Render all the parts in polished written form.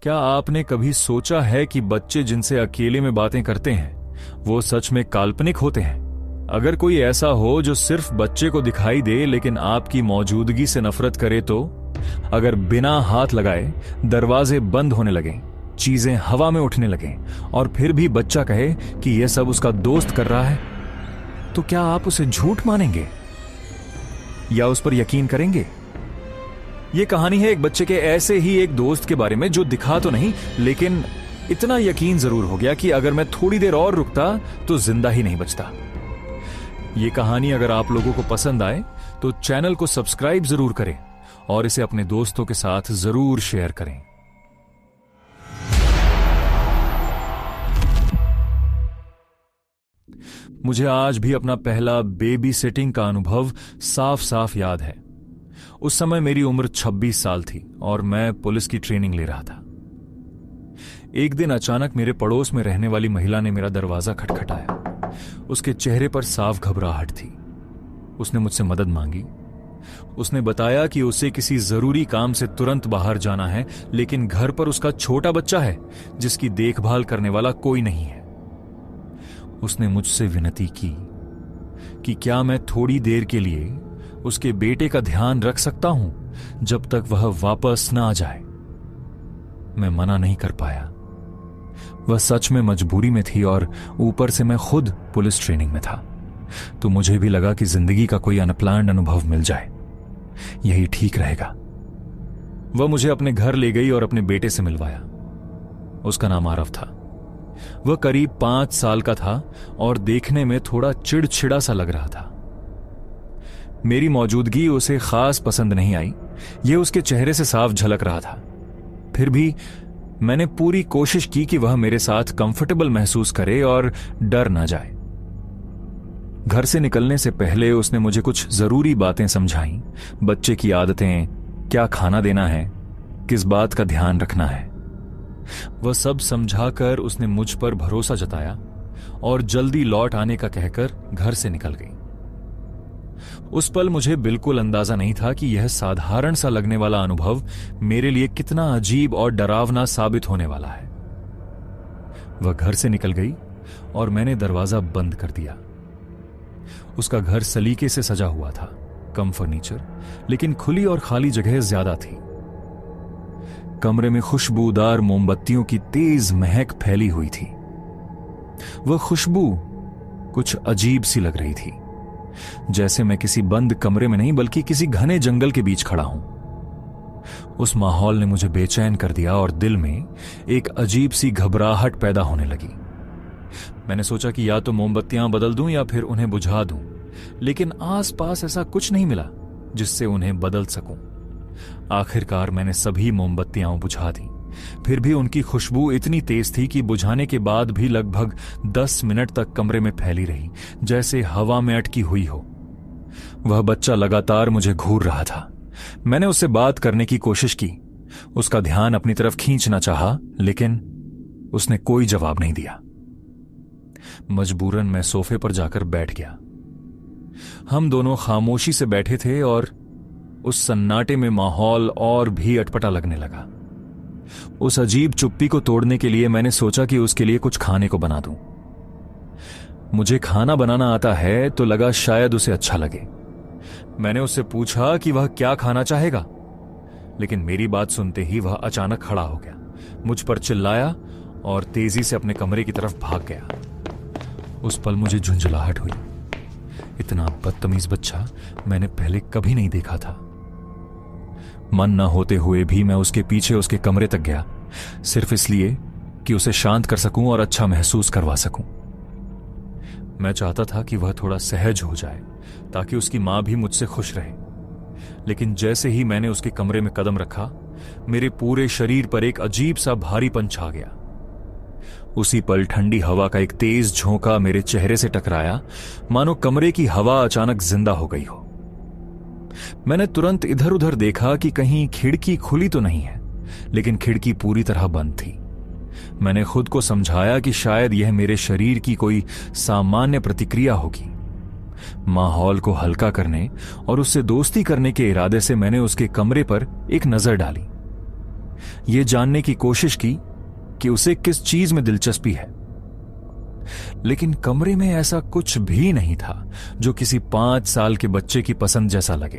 क्या आपने कभी सोचा है कि बच्चे जिनसे अकेले में बातें करते हैं वो सच में काल्पनिक होते हैं? अगर कोई ऐसा हो जो सिर्फ बच्चे को दिखाई दे लेकिन आपकी मौजूदगी से नफरत करे तो? अगर बिना हाथ लगाए दरवाजे बंद होने लगें, चीजें हवा में उठने लगें और फिर भी बच्चा कहे कि यह सब उसका दोस्त कर रहा है, तो क्या आप उसे झूठ मानेंगे या उस पर यकीन करेंगे? यह कहानी है एक बच्चे के ऐसे ही एक दोस्त के बारे में जो दिखा तो नहीं, लेकिन इतना यकीन जरूर हो गया कि अगर मैं थोड़ी देर और रुकता तो जिंदा ही नहीं बचता। यह कहानी अगर आप लोगों को पसंद आए तो चैनल को सब्सक्राइब जरूर करें और इसे अपने दोस्तों के साथ जरूर शेयर करें। मुझे आज भी अपना पहला बेबी सिटिंग का अनुभव साफ साफ याद है। उस समय मेरी उम्र 26 साल थी और मैं पुलिस की ट्रेनिंग ले रहा था। एक दिन अचानक मेरे पड़ोस में रहने वाली महिला ने मेरा दरवाजा खटखटाया। उसके चेहरे पर साफ घबराहट थी। उसने मुझसे मदद मांगी। उसने बताया कि उसे किसी जरूरी काम से तुरंत बाहर जाना है, लेकिन घर पर उसका छोटा बच्चा है जिसकी देखभाल करने वाला कोई नहीं है। उसने मुझसे विनती की कि क्या मैं थोड़ी देर के लिए उसके बेटे का ध्यान रख सकता हूं जब तक वह वापस ना आ जाए। मैं मना नहीं कर पाया। वह सच में मजबूरी में थी और ऊपर से मैं खुद पुलिस ट्रेनिंग में था, तो मुझे भी लगा कि जिंदगी का कोई अनप्लान्ड अनुभव मिल जाए, यही ठीक रहेगा। वह मुझे अपने घर ले गई और अपने बेटे से मिलवाया। उसका नाम आरव था। वह करीब 5 साल का था और देखने में थोड़ा चिड़चिड़ा सा लग रहा था। मेरी मौजूदगी उसे खास पसंद नहीं आई, यह उसके चेहरे से साफ झलक रहा था। फिर भी मैंने पूरी कोशिश की कि वह मेरे साथ कंफर्टेबल महसूस करे और डर ना जाए। घर से निकलने से पहले उसने मुझे कुछ जरूरी बातें समझाई। बच्चे की आदतें, क्या खाना देना है, किस बात का ध्यान रखना है। वह सब समझाकर उसने मुझ पर भरोसा जताया और जल्दी लौट आने का कहकर घर से निकल गई। उस पल मुझे बिल्कुल अंदाजा नहीं था कि यह साधारण सा लगने वाला अनुभव मेरे लिए कितना अजीब और डरावना साबित होने वाला है। वह घर से निकल गई और मैंने दरवाजा बंद कर दिया। उसका घर सलीके से सजा हुआ था, कम फर्नीचर, लेकिन खुली और खाली जगह ज्यादा थी। कमरे में खुशबूदार मोमबत्तियों की तेज महक फैली हुई थी। वह खुशबू कुछ अजीब सी लग रही थी, जैसे मैं किसी बंद कमरे में नहीं बल्कि किसी घने जंगल के बीच खड़ा हूं। उस माहौल ने मुझे बेचैन कर दिया और दिल में एक अजीब सी घबराहट पैदा होने लगी। मैंने सोचा कि या तो मोमबत्तियां बदल दूं या फिर उन्हें बुझा दूं, लेकिन आसपास ऐसा कुछ नहीं मिला जिससे उन्हें बदल सकूं। आखिरकार मैंने सभी मोमबत्तियां बुझा दी। फिर भी उनकी खुशबू इतनी तेज थी कि बुझाने के बाद भी लगभग 10 मिनट तक कमरे में फैली रही, जैसे हवा में अटकी हुई हो। वह बच्चा लगातार मुझे घूर रहा था। मैंने उससे बात करने की कोशिश की, उसका ध्यान अपनी तरफ खींचना चाहा, लेकिन उसने कोई जवाब नहीं दिया। मजबूरन मैं सोफे पर जाकर बैठ गया। हम दोनों खामोशी से बैठे थे और उस सन्नाटे में माहौल और भी अटपटा लगने लगा। उस अजीब चुप्पी को तोड़ने के लिए मैंने सोचा कि उसके लिए कुछ खाने को बना दूं। मुझे खाना बनाना आता है तो लगा शायद उसे अच्छा लगे। मैंने उससे पूछा कि वह क्या खाना चाहेगा, लेकिन मेरी बात सुनते ही वह अचानक खड़ा हो गया, मुझ पर चिल्लाया और तेजी से अपने कमरे की तरफ भाग गया। उस पल मुझे झुंझलाहट हुई। इतना बदतमीज बच्चा मैंने पहले कभी नहीं देखा था। मन न होते हुए भी मैं उसके पीछे उसके कमरे तक गया, सिर्फ इसलिए कि उसे शांत कर सकूं और अच्छा महसूस करवा सकूं। मैं चाहता था कि वह थोड़ा सहज हो जाए ताकि उसकी मां भी मुझसे खुश रहे। लेकिन जैसे ही मैंने उसके कमरे में कदम रखा, मेरे पूरे शरीर पर एक अजीब सा भारीपन छा गया। उसी पल ठंडी हवा का एक तेज झोंका मेरे चेहरे से टकराया, मानो कमरे की हवा अचानक जिंदा हो गई हो। मैंने तुरंत इधर उधर देखा कि कहीं खिड़की खुली तो नहीं है, लेकिन खिड़की पूरी तरह बंद थी। मैंने खुद को समझाया कि शायद यह मेरे शरीर की कोई सामान्य प्रतिक्रिया होगी। माहौल को हल्का करने और उससे दोस्ती करने के इरादे से मैंने उसके कमरे पर एक नजर डाली। यह जानने की कोशिश की कि उसे किस चीज में दिलचस्पी है, लेकिन कमरे में ऐसा कुछ भी नहीं था जो किसी 5 साल के बच्चे की पसंद जैसा लगे।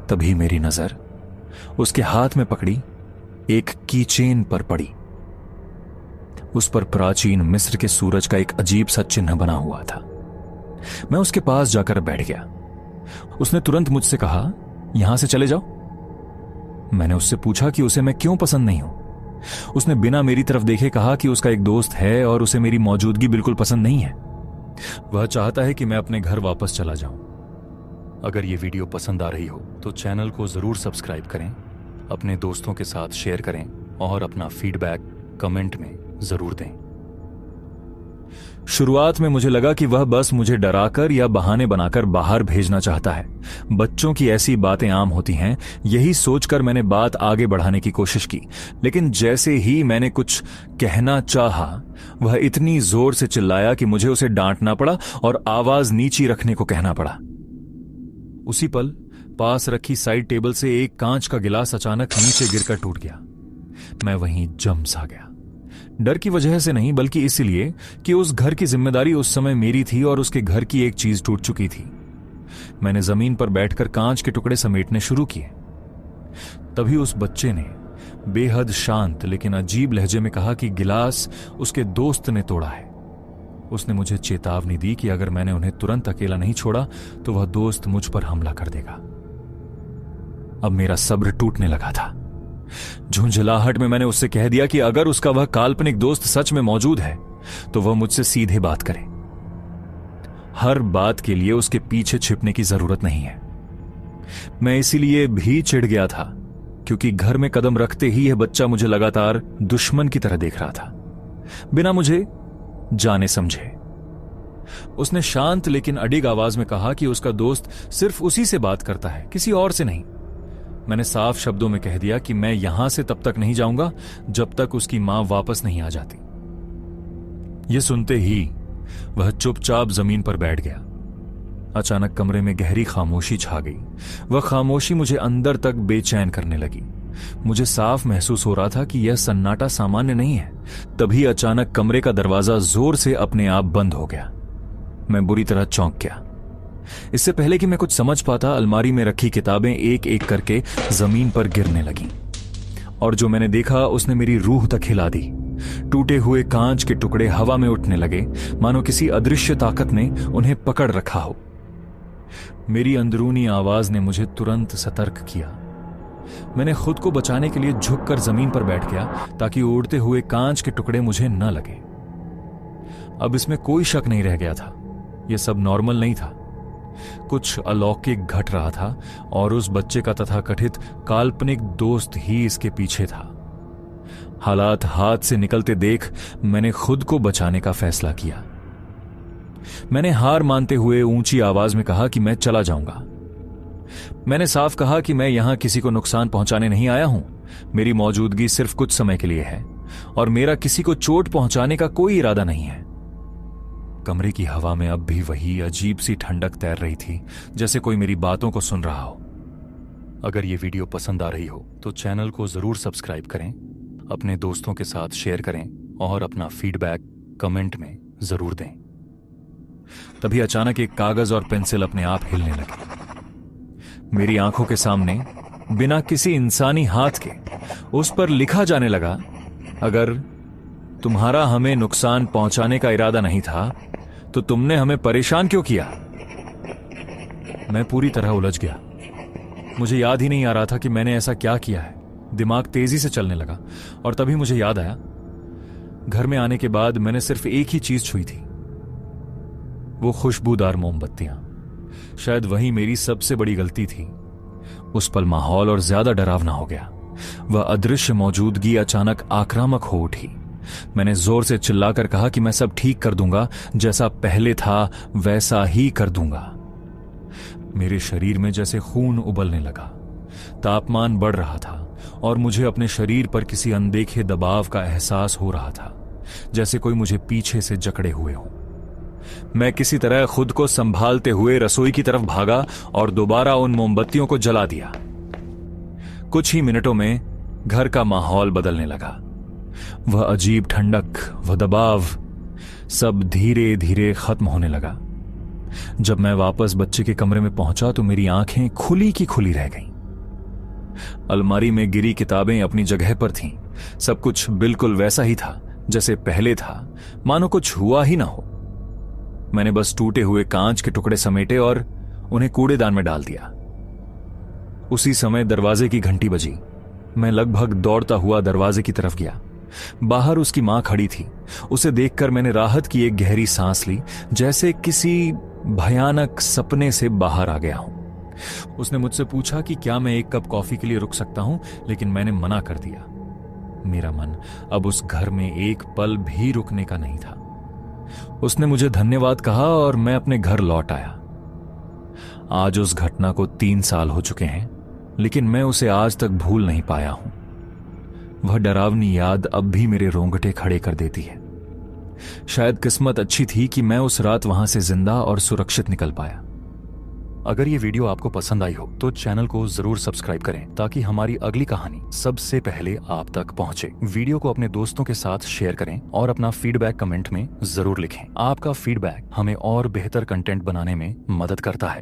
तभी मेरी नजर उसके हाथ में पकड़ी एक कीचेन पर पड़ी। उस पर प्राचीन मिस्र के सूरज का एक अजीब सा चिन्ह बना हुआ था। मैं उसके पास जाकर बैठ गया। उसने तुरंत मुझसे कहा, यहां से चले जाओ। मैंने उससे पूछा कि उसे मैं क्यों पसंद नहीं हूं। उसने बिना मेरी तरफ देखे कहा कि उसका एक दोस्त है और उसे मेरी मौजूदगी बिल्कुल पसंद नहीं है। वह चाहता है कि मैं अपने घर वापस चला जाऊं। अगर यह वीडियो पसंद आ रही हो तो चैनल को जरूर सब्सक्राइब करें, अपने दोस्तों के साथ शेयर करें और अपना फीडबैक कमेंट में जरूर दें। शुरुआत में मुझे लगा कि वह बस मुझे डराकर या बहाने बनाकर बाहर भेजना चाहता है। बच्चों की ऐसी बातें आम होती हैं, यही सोचकर मैंने बात आगे बढ़ाने की कोशिश की। लेकिन जैसे ही मैंने कुछ कहना चाहा, वह इतनी जोर से चिल्लाया कि मुझे उसे डांटना पड़ा और आवाज नीची रखने को कहना पड़ा। उसी पल पास रखी साइड टेबल से एक कांच का गिलास अचानक नीचे गिरकर टूट गया। मैं वहीं जम सा गया। डर की वजह से नहीं, बल्कि इसलिए कि उस घर की जिम्मेदारी उस समय मेरी थी और उसके घर की एक चीज टूट चुकी थी। मैंने जमीन पर बैठकर कांच के टुकड़े समेटने शुरू किए। तभी उस बच्चे ने बेहद शांत लेकिन अजीब लहजे में कहा कि गिलास उसके दोस्त ने तोड़ा है। उसने मुझे चेतावनी दी कि अगर मैंने उन्हें तुरंत अकेला नहीं छोड़ा तो वह दोस्त मुझ पर हमला कर देगा। अब मेरा सब्र टूटने लगा था। झुंझलाहट में मैंने उससे कह दिया कि अगर उसका वह काल्पनिक दोस्त सच में मौजूद है तो वह मुझसे सीधे बात करे। हर बात के लिए उसके पीछे छिपने की जरूरत नहीं है। मैं इसीलिए भी चिढ़ गया था क्योंकि घर में कदम रखते ही यह बच्चा मुझे लगातार दुश्मन की तरह देख रहा था, बिना मुझे जाने समझे। उसने शांत लेकिन अडिग आवाज में कहा कि उसका दोस्त सिर्फ उसी से बात करता है, किसी और से नहीं। मैंने साफ शब्दों में कह दिया कि मैं यहां से तब तक नहीं जाऊंगा जब तक उसकी मां वापस नहीं आ जाती। यह सुनते ही वह चुपचाप जमीन पर बैठ गया। अचानक कमरे में गहरी खामोशी छा गई। वह खामोशी मुझे अंदर तक बेचैन करने लगी। मुझे साफ महसूस हो रहा था कि यह सन्नाटा सामान्य नहीं है। तभी अचानक कमरे का दरवाजा जोर से अपने आप बंद हो गया। मैं बुरी तरह चौंक गया। इससे पहले कि मैं कुछ समझ पाता, अलमारी में रखी किताबें एक एक करके जमीन पर गिरने लगीं और जो मैंने देखा उसने मेरी रूह तक हिला दी। टूटे हुए कांच के टुकड़े हवा में उठने लगे, मानो किसी अदृश्य ताकत ने उन्हें पकड़ रखा हो। मेरी अंदरूनी आवाज ने मुझे तुरंत सतर्क किया। मैंने खुद को बचाने के लिए झुककर जमीन पर बैठ गया ताकि उड़ते हुए कांच के टुकड़े मुझे न लगे। अब इसमें कोई शक नहीं रह गया था, यह सब नॉर्मल नहीं था। कुछ अलौकिक घट रहा था और उस बच्चे का तथाकथित काल्पनिक दोस्त ही इसके पीछे था। हालात हाथ से निकलते देख मैंने खुद को बचाने का फैसला किया। मैंने हार मानते हुए ऊंची आवाज में कहा कि मैं चला जाऊंगा। मैंने साफ कहा कि मैं यहां किसी को नुकसान पहुंचाने नहीं आया हूं। मेरी मौजूदगी सिर्फ कुछ समय के लिए है और मेरा किसी को चोट पहुंचाने का कोई इरादा नहीं है। कमरे की हवा में अब भी वही अजीब सी ठंडक तैर रही थी, जैसे कोई मेरी बातों को सुन रहा हो। अगर यह वीडियो पसंद आ रही हो तो चैनल को जरूर सब्सक्राइब करें, अपने दोस्तों के साथ शेयर करें और अपना फीडबैक कमेंट में जरूर दें। तभी अचानक एक कागज और पेंसिल अपने आप हिलने लगे। मेरी आंखों के सामने बिना किसी इंसानी हाथ के उस पर लिखा जाने लगा, अगर तुम्हारा हमें नुकसान पहुंचाने का इरादा नहीं था तो तुमने हमें परेशान क्यों किया। मैं पूरी तरह उलझ गया। मुझे याद ही नहीं आ रहा था कि मैंने ऐसा क्या किया है। दिमाग तेजी से चलने लगा और तभी मुझे याद आया, घर में आने के बाद मैंने सिर्फ एक ही चीज छुई थी, वो खुशबूदार मोमबत्तियां। शायद वही मेरी सबसे बड़ी गलती थी। उस पल माहौल और ज्यादा डरावना हो गया। वह अदृश्य मौजूदगी अचानक आक्रामक हो उठी। मैंने जोर से चिल्लाकर कहा कि मैं सब ठीक कर दूंगा, जैसा पहले था वैसा ही कर दूंगा। मेरे शरीर में जैसे खून उबलने लगा, तापमान बढ़ रहा था और मुझे अपने शरीर पर किसी अनदेखे दबाव का एहसास हो रहा था, जैसे कोई मुझे पीछे से जकड़े हुए हो। मैं किसी तरह खुद को संभालते हुए रसोई की तरफ भागा और दोबारा उन मोमबत्तियों को जला दिया। कुछ ही मिनटों में घर का माहौल बदलने लगा। वह अजीब ठंडक, वह दबाव, सब धीरे धीरे खत्म होने लगा। जब मैं वापस बच्चे के कमरे में पहुंचा तो मेरी आंखें खुली की खुली रह गईं। अलमारी में गिरी किताबें अपनी जगह पर थीं। सब कुछ बिल्कुल वैसा ही था जैसे पहले था, मानो कुछ हुआ ही ना हो। मैंने बस टूटे हुए कांच के टुकड़े समेटे और उन्हें कूड़ेदान में डाल दिया। उसी समय दरवाजे की घंटी बजी। मैं लगभग दौड़ता हुआ दरवाजे की तरफ गया। बाहर उसकी मां खड़ी थी। उसे देखकर मैंने राहत की एक गहरी सांस ली, जैसे किसी भयानक सपने से बाहर आ गया हूं। उसने मुझसे पूछा कि क्या मैं एक कप कॉफी के लिए रुक सकता हूं, लेकिन मैंने मना कर दिया। मेरा मन अब उस घर में एक पल भी रुकने का नहीं था। उसने मुझे धन्यवाद कहा और मैं अपने घर लौट आया। आज उस घटना को 3 साल हो चुके हैं, लेकिन मैं उसे आज तक भूल नहीं पाया हूं। वह डरावनी याद अब भी मेरे रोंगटे खड़े कर देती है। शायद किस्मत अच्छी थी कि मैं उस रात वहां से जिंदा और सुरक्षित निकल पाया। अगर ये वीडियो आपको पसंद आई हो तो चैनल को जरूर सब्सक्राइब करें ताकि हमारी अगली कहानी सबसे पहले आप तक पहुंचे। वीडियो को अपने दोस्तों के साथ शेयर करें और अपना फीडबैक कमेंट में जरूर लिखें। आपका फीडबैक हमें और बेहतर कंटेंट बनाने में मदद करता है।